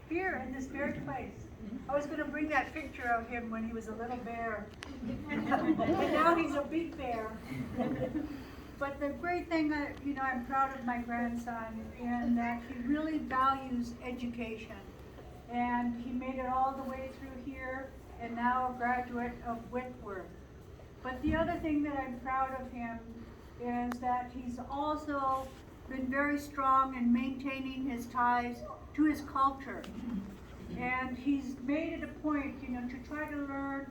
here in this very place. I was going to bring that picture of him when he was a little bear, and now he's a big bear. But the great thing, I'm proud of my grandson in that he really values education. And he made it all the way through here, and now a graduate of Whitworth. But the other thing that I'm proud of him is that he's also been very strong in maintaining his ties to his culture. And he's made it a point, to try to learn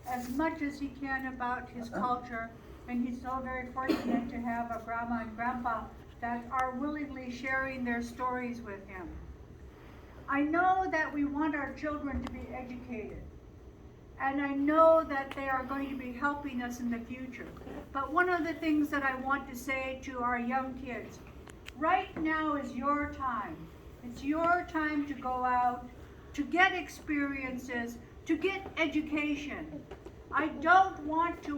as much as he can about his culture. And he's so very fortunate to have a grandma and grandpa that are willingly sharing their stories with him. I know that we want our children to be educated. And I know that they are going to be helping us in the future. But one of the things that I want to say to our young kids, right now is your time. It's your time to go out, to get experiences, to get education. I don't want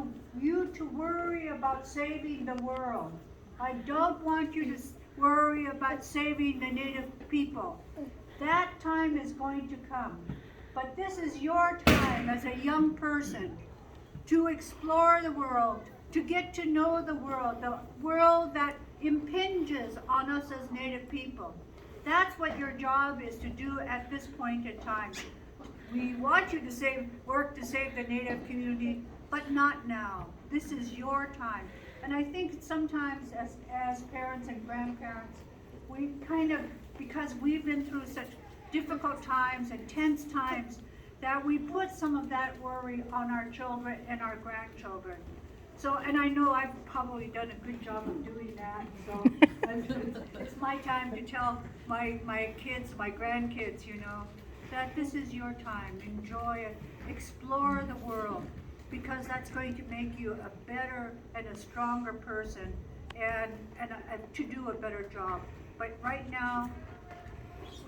you to worry about saving the world. I don't want you to worry about saving the native people. That time is going to come. But this is your time as a young person to explore the world, to get to know the world that impinges on us as native people. That's what your job is to do at this point in time. We want you to work to save the native community, but not now. This is your time. And I think sometimes as parents and grandparents, we because we've been through such difficult times and tense times, that we put some of that worry on our children and our grandchildren. So, and I know I've probably done a good job of doing that, so it's my time to tell my kids, my grandkids, that this is your time. Enjoy it, explore the world, because that's going to make you a better and a stronger person and to do a better job. But right now,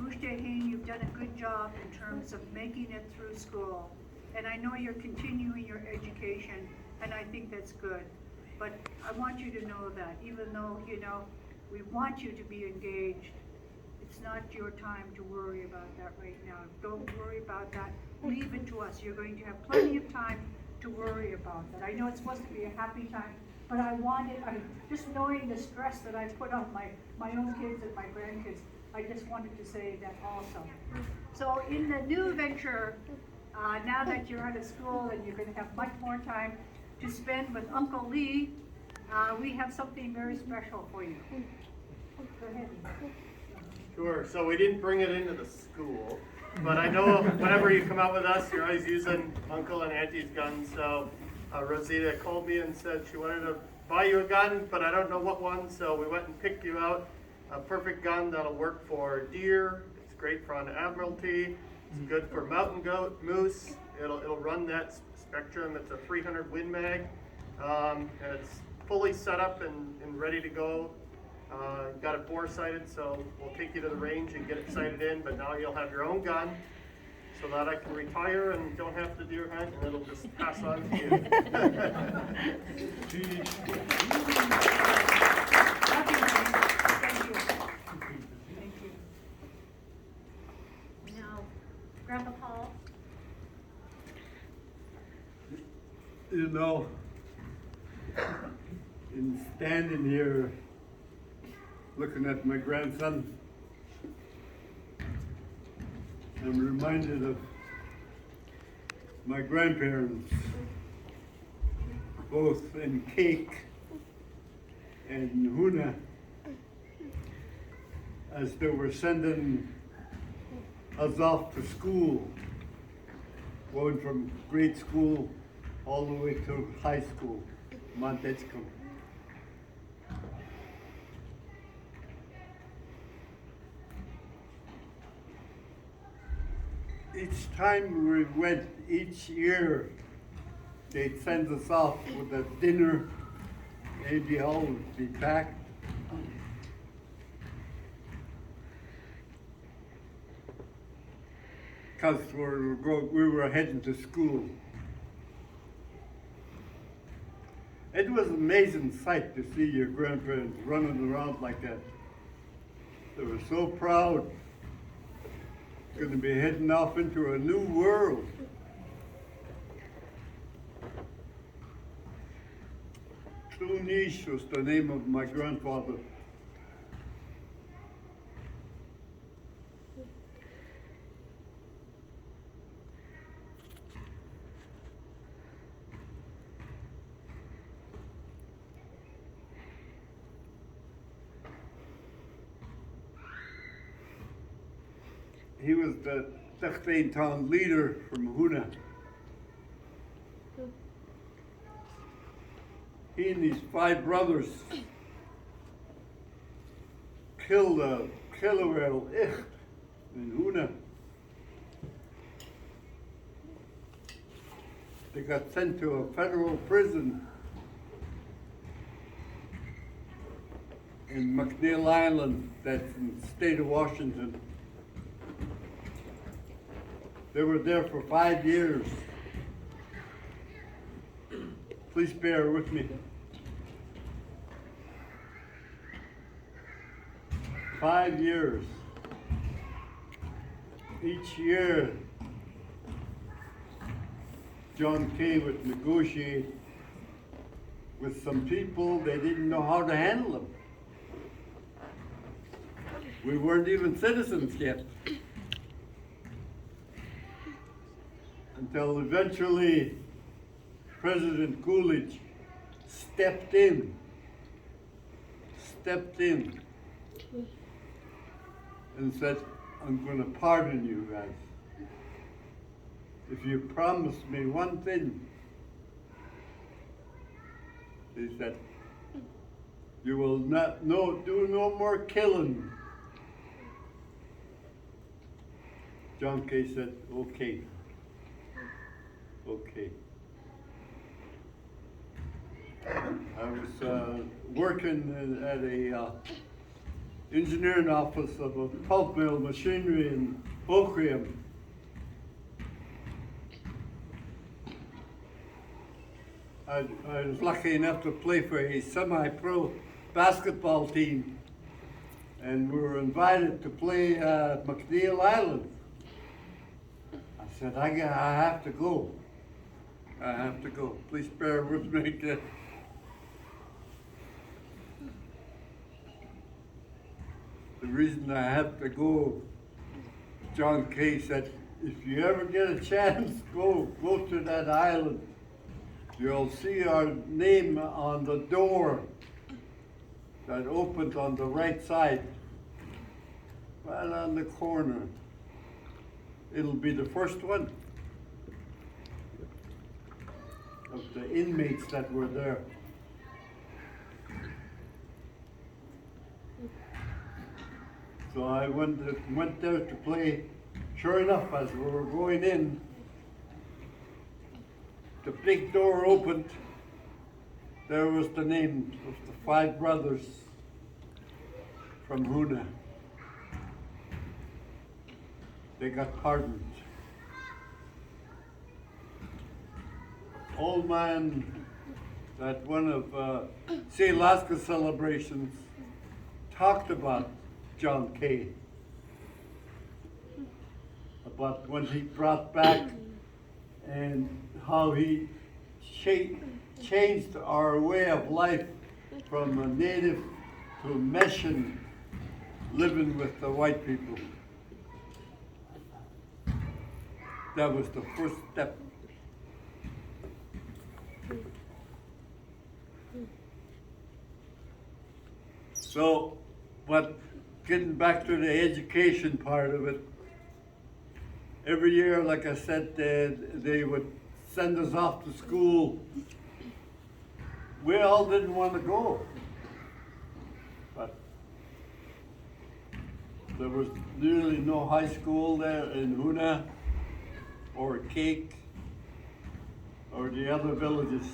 Gooshdeiheen, you've done a good job in terms of making it through school. And I know you're continuing your education, and I think that's good. But I want you to know that even though, we want you to be engaged, it's not your time to worry about that right now. Don't worry about that. Leave it to us. You're going to have plenty of time to worry about that. I know it's supposed to be a happy time, but just knowing the stress that I put on my own kids and my grandkids, I just wanted to say that also. So in the new venture, now that you're out of school and you're going to have much more time to spend with Uncle Lee, we have something very special for you. Go ahead. Sure. So we didn't bring it into the school, but I know whenever you come out with us, you're always using Uncle and Auntie's guns. So Rosita called me and said she wanted to buy you a gun, but I don't know what one. So we went and picked you out a perfect gun that'll work for deer. It's great for on Admiralty. It's good for mountain goat, moose. It'll run that spectrum. It's a 300 Win Mag, and it's fully set up and ready to go. Got it bore-sighted, so we'll take you to the range and get it sighted in, but now you'll have your own gun so that I can retire and don't have to deer hunt, and it'll just pass on to you. Thank you. Thank you. Now, Grandpa Paul. In standing here looking at my grandson, I'm reminded of my grandparents, both in Cake and Huna, as they were sending us off to school, going from grade school all the way to high school, Montescom. Each time we went, each year, they'd send us off with a dinner. Maybe all would be back. Because we were heading to school. It was an amazing sight to see your grandparents running around like that. They were so proud. going to be heading off into a new world. Clunish was the name of my grandfather. He was the Dechtain town leader from Huna. He and his 5 brothers killed a Kilowel Ich in Huna. They got sent to a federal prison in McNeil Island, that's in the state of Washington. They were there for 5 years. Please bear with me. 5 years. Each year, John Kay would negotiate with some people. They didn't know how to handle them. We weren't even citizens yet. Until eventually President Coolidge stepped in and said, I'm going to pardon you guys if you promise me one thing. He said, you will do no more killing. John Kay said, okay. Okay. I was working at a engineering office of a pulp mill machinery in Oakridge. I was lucky enough to play for a semi-pro basketball team, and we were invited to play at McNeil Island. I said, I have to go. I have to go. Please bear with me. The reason I have to go, John Kay said, if you ever get a chance, go to that island. You'll see our name on the door that opens on the right side, right on the corner. It'll be the first one of the inmates that were there. So I went there to play. Sure enough, as we were going in, the big door opened. There was the name of the 5 brothers from Huna. They got pardoned. Old man at one of St. Alaska celebrations talked about John Kay, about when he brought back and how he changed our way of life from a native to a Meshan, living with the white people. That was the first step. So, but getting back to the education part of it, every year, like I said, they would send us off to school. We all didn't want to go, but there was nearly no high school there in Huna or Cake or the other villages.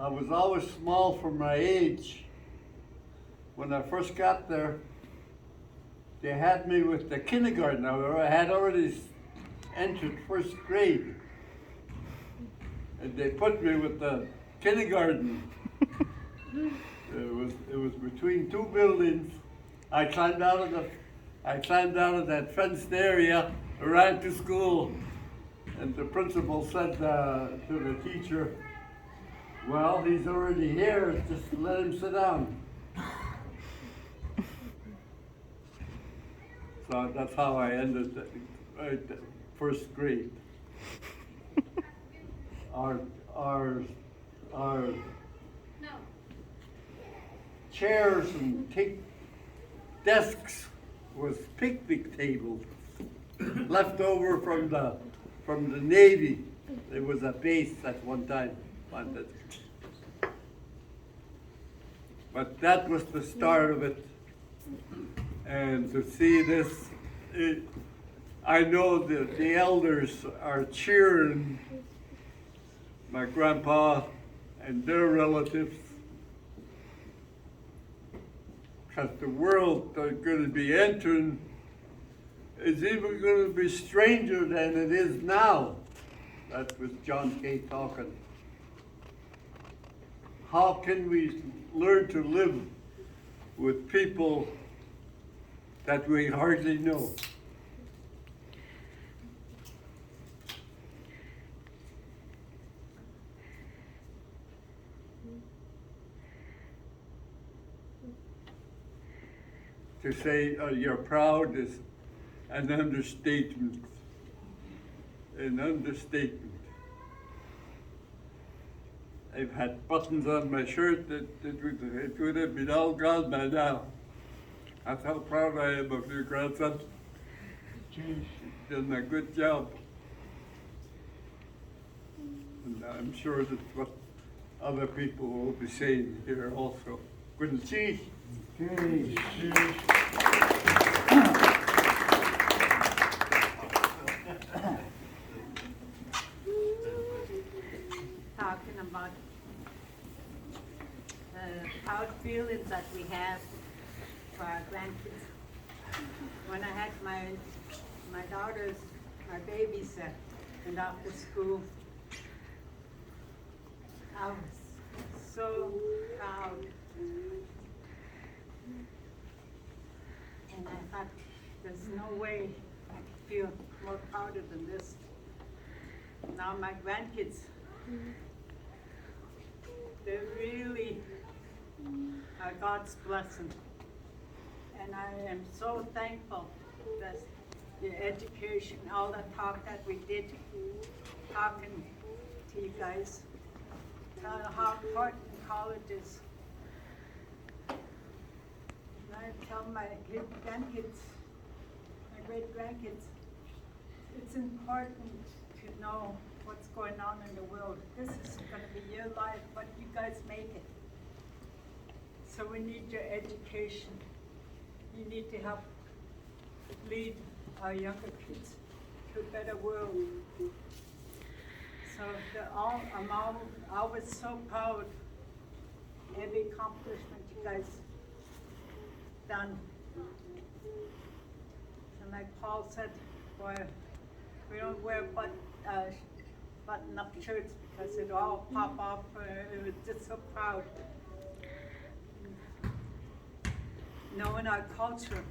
I was always small for my age. When I first got there, they had me with the kindergarten. I had already entered first grade. And they put me with the kindergarten. it was between two buildings. I climbed out of that fenced area, ran to school, and the principal said to the teacher, "Well, he's already here, just let him sit down." So that's how I ended the first grade. Our chairs and desks was picnic tables left over from the Navy. There was a base at one time on that. But that was the start of it. And to see this, I know that the elders are cheering my grandpa and their relatives, because the world they're going to be entering is even going to be stranger than it is now. That was John Kay talking. How can we learn to live with people that we hardly know? To say you're proud is an understatement. An understatement. I've had buttons on my shirt that it would have been all gone by now. That's how proud I am of your grandson. He's done a good job. And I'm sure that's what other people will be saying here also. Good to see. Talking about proud feelings that we have for our grandkids. When I had my daughters, my babies, and after school, I was so proud. And I thought, there's no way I could feel more prouder than this. Now my grandkids, they really are God's blessing. And I am so thankful that the education, all the talk that we did, talking to you guys, telling how important college is. And I tell my grandkids, my great grandkids, it's important to know what's going on in the world. This is going to be your life, but you guys make it. So we need your education. You need to help lead our younger kids to a better world. So I'm always so proud of every accomplishment you guys done. And like Paul said, boy, we don't wear button-up shirts because it all pop off. It was just so proud. Knowing our culture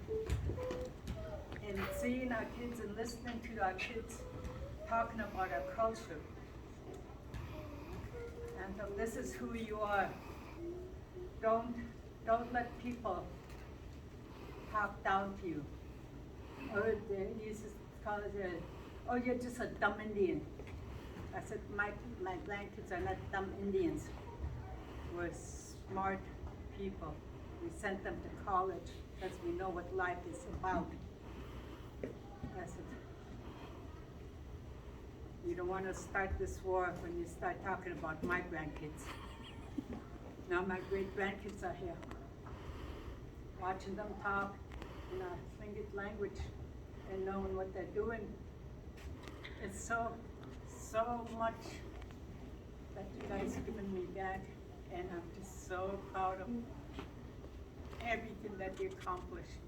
and seeing our kids and listening to our kids talking about our culture. And so this is who you are. Don't let people talk down to you. Or they used to call it, oh, you're just a dumb Indian. I said, my grandkids are not dumb Indians. We're smart people. We sent them to college because we know what life is about. I said, you don't want to start this war when you start talking about my grandkids. Now my great-grandkids are here. Watching them talk in our Tlingit language and knowing what they're doing. It's so much that you guys have given me back, and I'm just so proud of everything that you accomplished.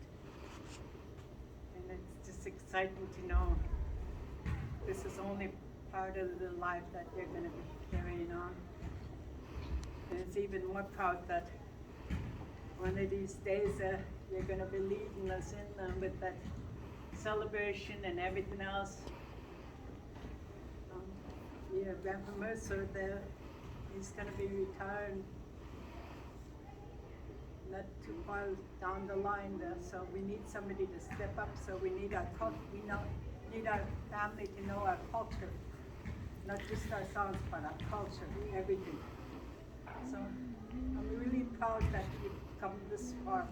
And it's just exciting to know this is only part of the life that you're going to be carrying on. And it's even more proud that one of these days, you're gonna be leading us in with that celebration and everything else. Yeah, Grandpa Mercer there, he's gonna be retiring not too far down the line there, so we need somebody to step up. So we need our need our family to know our culture, not just our songs, but our culture, everything. So I'm really proud that we've come this far.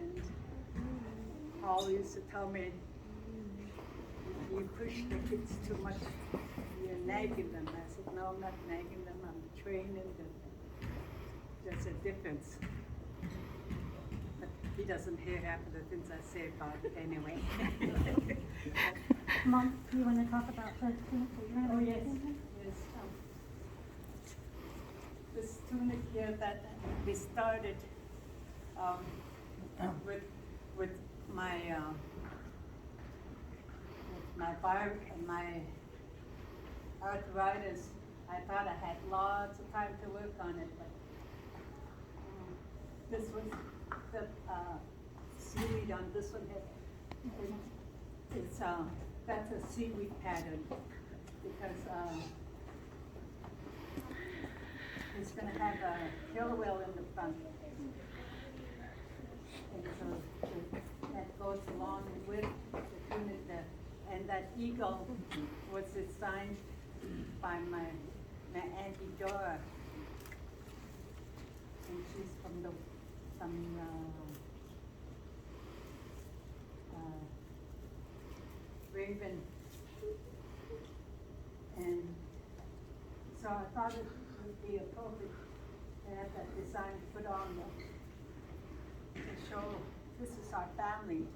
And Paul used to tell me, if you push the kids too much, you're nagging them. I said, no, I'm not nagging them, I'm training them. There's a difference. But he doesn't hear half of the things I say about it anyway. Mom, do you want to talk about the tunic that you're going to be making? Yes. This tunic here that we started with my arthritis. I thought I had lots of time to work on it, but this was the seaweed on this one here. It's that's a seaweed pattern because it's going to have a killer whale in the front, and so that goes along with the tunic there. And that eagle was designed by my Auntie Dora, and she's from Raven, and so I thought it would be appropriate to have that design put on there to show this is our family,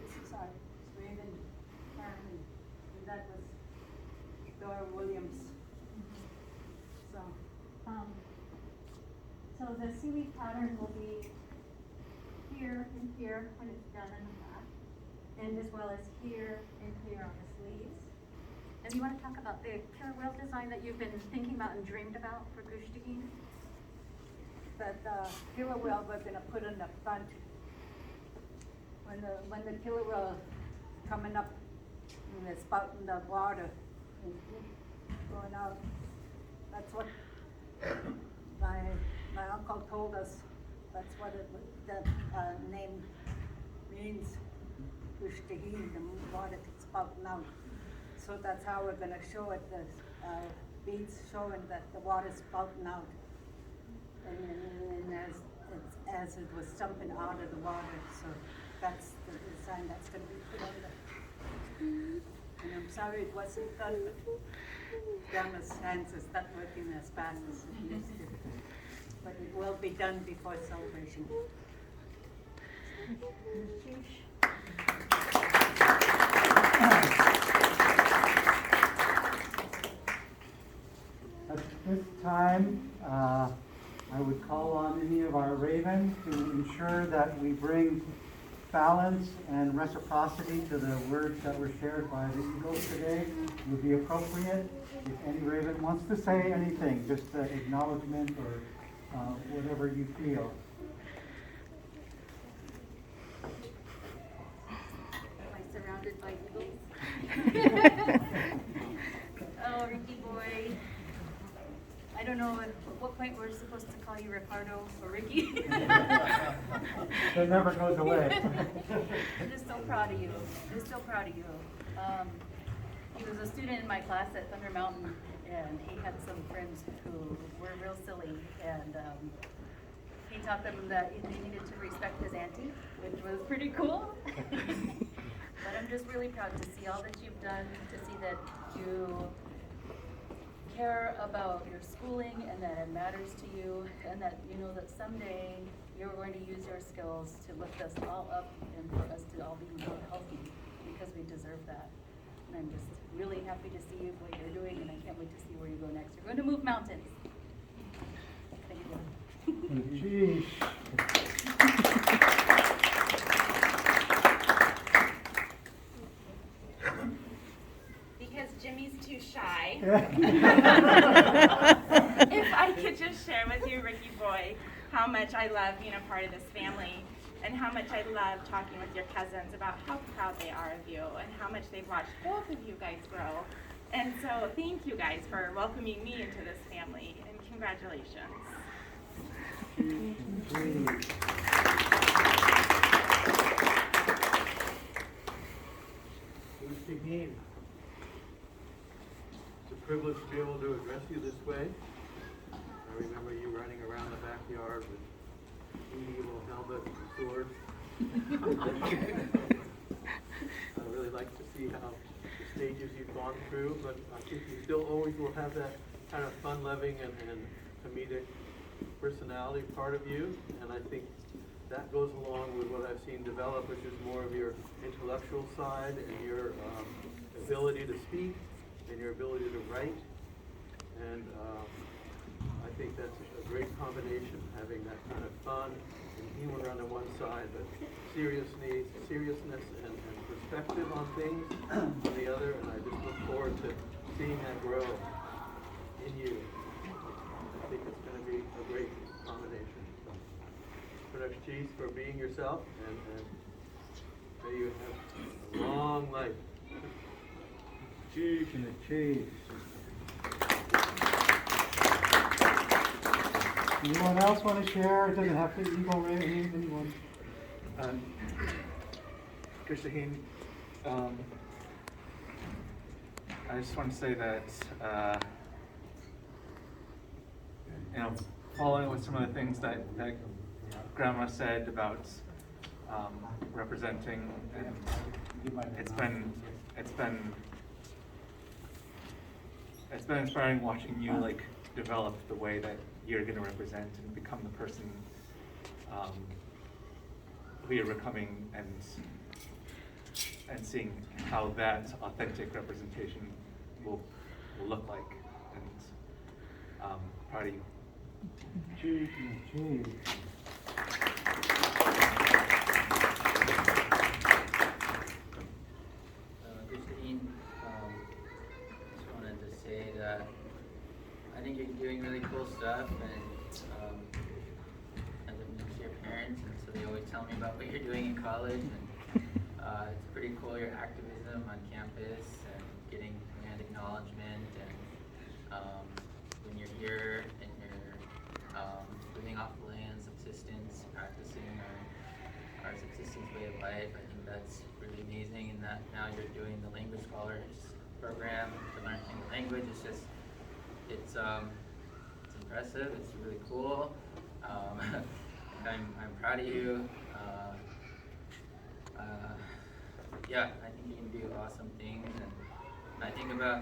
this is our Raven family, and that was Dora Williams. So the seaweed pattern will be here and here when it's done in the back, and as well as here and here on the sleeves. And you want to talk about the killer whale design that you've been thinking about and dreamed about for Gooshdeiheen? That killer whale we're going to put in the front. When the killer whale is coming up and it's spouting the water and going out, that's what my uncle told us. That's what that name means, Gooshdeiheen, the water spouting out. So that's how we're going to show it, the beads showing that the water's spouting out. And as it was dumping out of the water, so that's the design that's going to be put on there. And I'm sorry it wasn't done, but Grandma's hands is not working as fast as it used to. But it will be done before celebration. At this time, I would call on any of our ravens to ensure that we bring balance and reciprocity to the words that were shared by the eagles today. It would be appropriate if any raven wants to say anything, just acknowledgement or whatever you feel. Am I surrounded by eagles? Oh, Ricky boy. I don't know at what point we're supposed to call you Ricardo or Ricky. That never goes away. I'm just so proud of you. I'm so proud of you. He was a student in my class at Thunder Mountain, and he had some friends who were real silly, and he taught them that they needed to respect his auntie, which was pretty cool. But I'm just really proud to see all that you've done, to see that you care about your schooling and that it matters to you, and that you know that someday you're going to use your skills to lift us all up and for us to all be more healthy, because we deserve that. And I'm just really happy to see you, what you're doing, and I can't wait to see where you go next. You're going to move mountains. Thank you. Geez. Because Jimmy's too shy. If I could just share with you, Ricky boy, how much I love being a part of this family, and how much I love talking with your cousins about how proud they are of you and how much they've watched both of you guys grow. And so thank you guys for welcoming me into this family, and congratulations. Gooshdeiheen. It's a privilege to be able to address you this way. I remember you running around the backyard with medieval helmet and sword. I really like to see how the stages you've gone through, but I think you still always will have that kind of fun-loving and comedic personality part of you, and I think that goes along with what I've seen develop, which is more of your intellectual side and your ability to speak and your ability to write. And I think that's a great combination, having that kind of fun and humor on the one side, but seriousness and perspective on things on the other. And I just look forward to seeing that grow in you. I think it's going to be a great combination. Product Cheese for being yourself, and may you have a long life. Cheese and the cheese. Anyone else want to share? It doesn't have to be Eagle Ray, anyone. Gooshdeiheen, I just want to say that, following with some of the things that Grandma said about representing, and it's been inspiring watching you develop the way that you're going to represent and become the person who you're becoming, and seeing how that authentic representation will look like. And proud of you. Cheese and cheese. Gooshdeiheen, just wanted to say that I think you're doing really cool stuff, and I live next to your parents, and so they always tell me about what you're doing in college, and it's pretty cool your activism on campus and getting land acknowledgement, and when you're here and you're living off the land, subsistence, practicing our subsistence way of life. I think that's really amazing, and that now you're doing the language scholars program to learn the language. It's impressive. It's really cool. I'm proud of you. Yeah, I think you can do awesome things, and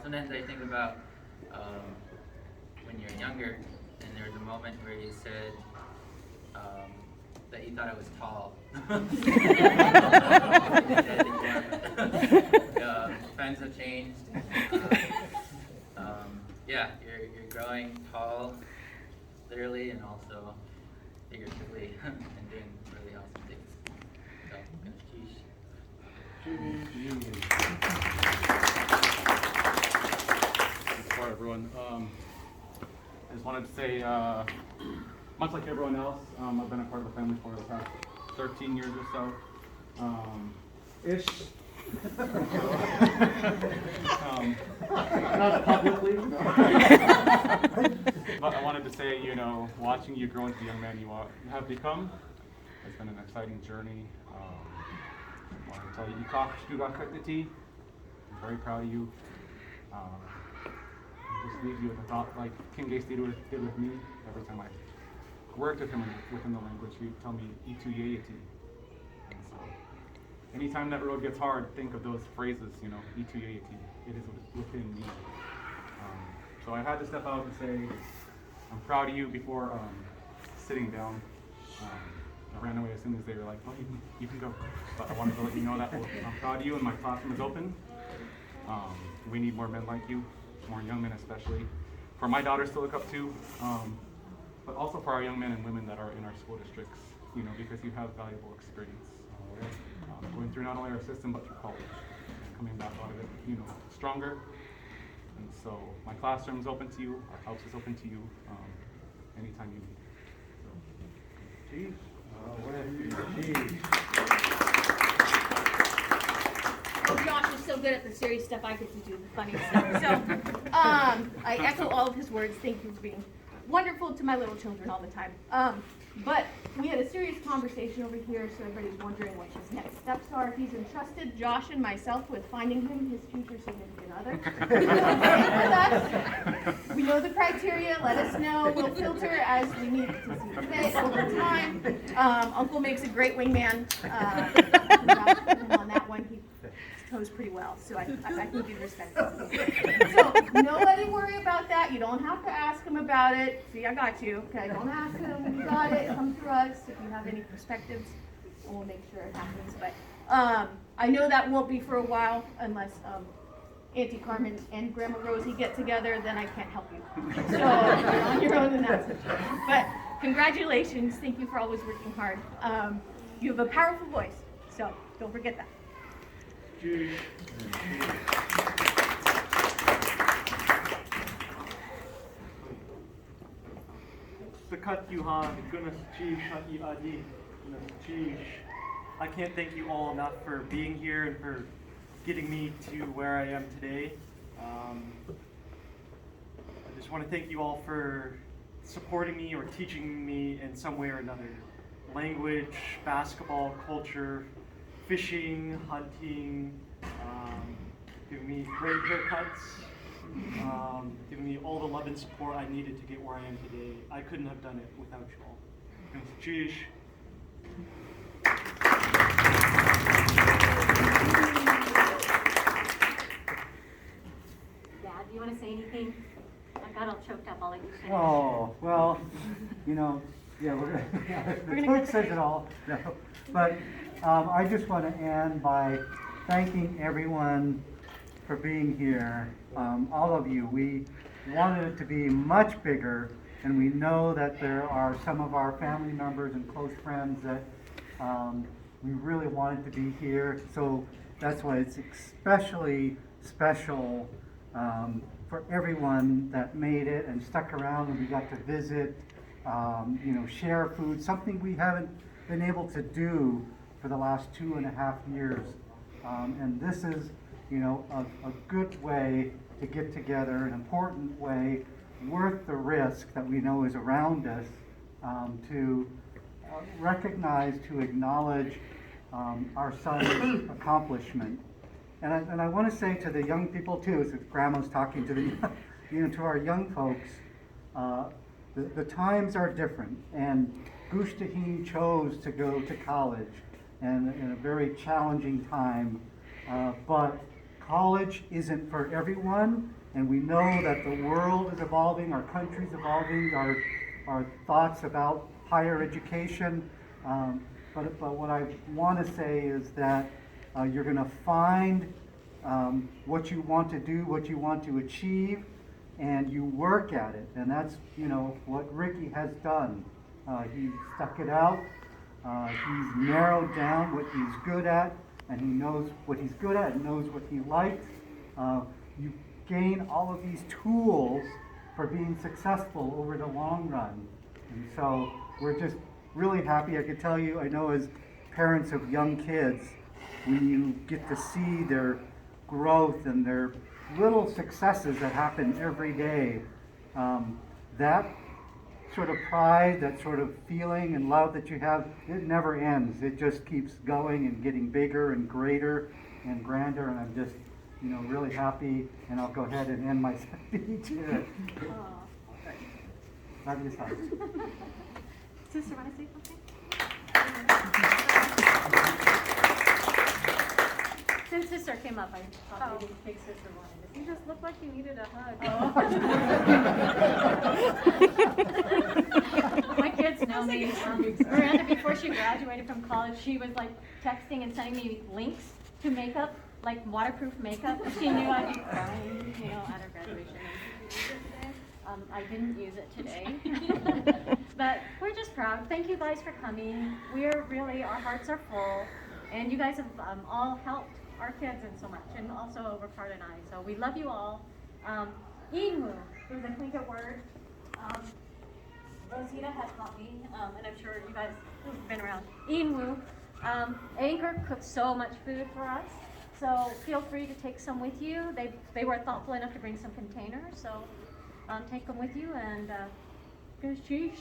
sometimes I think about when you're younger, and there was a moment where you said that you thought I was tall. Times have changed. Yeah, you're growing tall, literally, and also figuratively, and doing really awesome things. So, For everyone, I just wanted to say, much like everyone else, I've been a part of the family for the past 13 years or so, ish. Not publicly. But I wanted to say, watching you grow into the young man you have become, it's been an exciting journey. I want to tell you, I'm very proud of you. Just leave you with a thought like King Gates did with me. Every time I worked with him within the language, he'd tell me "Itu-yayati." And so, anytime that road gets hard, think of those phrases. "Itu-yayati." It is within me. So I had to step out and say, I'm proud of you before sitting down. I ran away as soon as they were like, "Oh, you can go." But I wanted to let you know that I'm proud of you, and my classroom is open. We need more men like you, more young men especially, for my daughters to look up to, but also for our young men and women that are in our school districts, because you have valuable experience going through not only our system but through college, and coming back out of it, stronger. And so my classroom is open to you, our house is open to you, anytime you need. good at the serious stuff, I get to do the funny stuff. So, I echo all of his words. Thank you for being wonderful to my little children all the time. But we had a serious conversation over here, so everybody's wondering what his next steps are. He's entrusted Josh and myself with finding him his future significant other. With us. We know the criteria. Let us know. We'll filter as we need to see fit over time. Uncle makes a great wingman. On that one, he toes pretty well, so I think you'd respect that. So nobody worry about that. You don't have to ask him about it. See, I got you. Okay, don't ask him. You got it. Come through us if you have any perspectives, and we'll make sure it happens. But I know that won't be for a while unless Auntie Carmen and Grandma Rosie get together. Then I can't help you. So you're on your own in that situation. But congratulations. Thank you for always working hard. You have a powerful voice, so don't forget that. I can't thank you all enough for being here and for getting me to where I am today. I just want to thank you all for supporting me or teaching me in some way or another. Language, basketball, culture, fishing, hunting, giving me great haircuts, giving me all the love and support I needed to get where I am today. I couldn't have done it without you all. Cheers. Dad, do you want to say anything? I got all choked up. I'll let you finish. Oh, well, you know, yeah, the book says it all. No. But I just want to end by thanking everyone for being here. All of you. We wanted it to be much bigger, and we know that there are some of our family members and close friends that we really wanted to be here. So that's why it's especially special for everyone that made it and stuck around and we got to visit, you know, share food, something we haven't been able to do for the last 2.5 years. And this is, you know, a good way to get together, an important way, worth the risk that we know is around us, to recognize, to acknowledge our son's accomplishment. And I want to say to the young people too, as Grandma's talking to the, you know, to our young folks, the times are different, and Gooshdeiheen chose to go to college, and in a very challenging time, but college isn't for everyone, and we know that the world is evolving, our country's evolving, our thoughts about higher education, but what I want to say is that you're going to find what you want to do, what you want to achieve, and you work at it. And that's, you know, what Ricky has done. He stuck it out. He's narrowed down what he's good at, and he knows what he's good at and knows what he likes. You gain all of these tools for being successful over the long run. And so we're just really happy. I can tell you, I know as parents of young kids, when you get to see their growth and their little successes that happen every day, that sort of pride, that sort of feeling and love that you have, it never ends. It just keeps going and getting bigger and greater and grander, and I'm just, you know, really happy, and I'll go ahead and end my speech here. Love you, son. Sister, want to say something? Since Sister came up, I thought maybe Big Sister wanted to. You just looked like you needed a hug. My kids know me. Miranda, before she graduated from college, she was like texting and sending me links to makeup, like waterproof makeup. She knew I'd be crying, you know, at her graduation. I didn't use it today. But we're just proud. Thank you guys for coming. We're really, our hearts are full. And you guys have all helped our kids in so much, and also Ricardo and I. So we love you all. Inwu is a Tlingit word. Rosita has taught me, and I'm sure you guys who've been around. Inwu. Anchor cooks so much food for us. So feel free to take some with you. They were thoughtful enough to bring some containers, so take them with you and good cheese.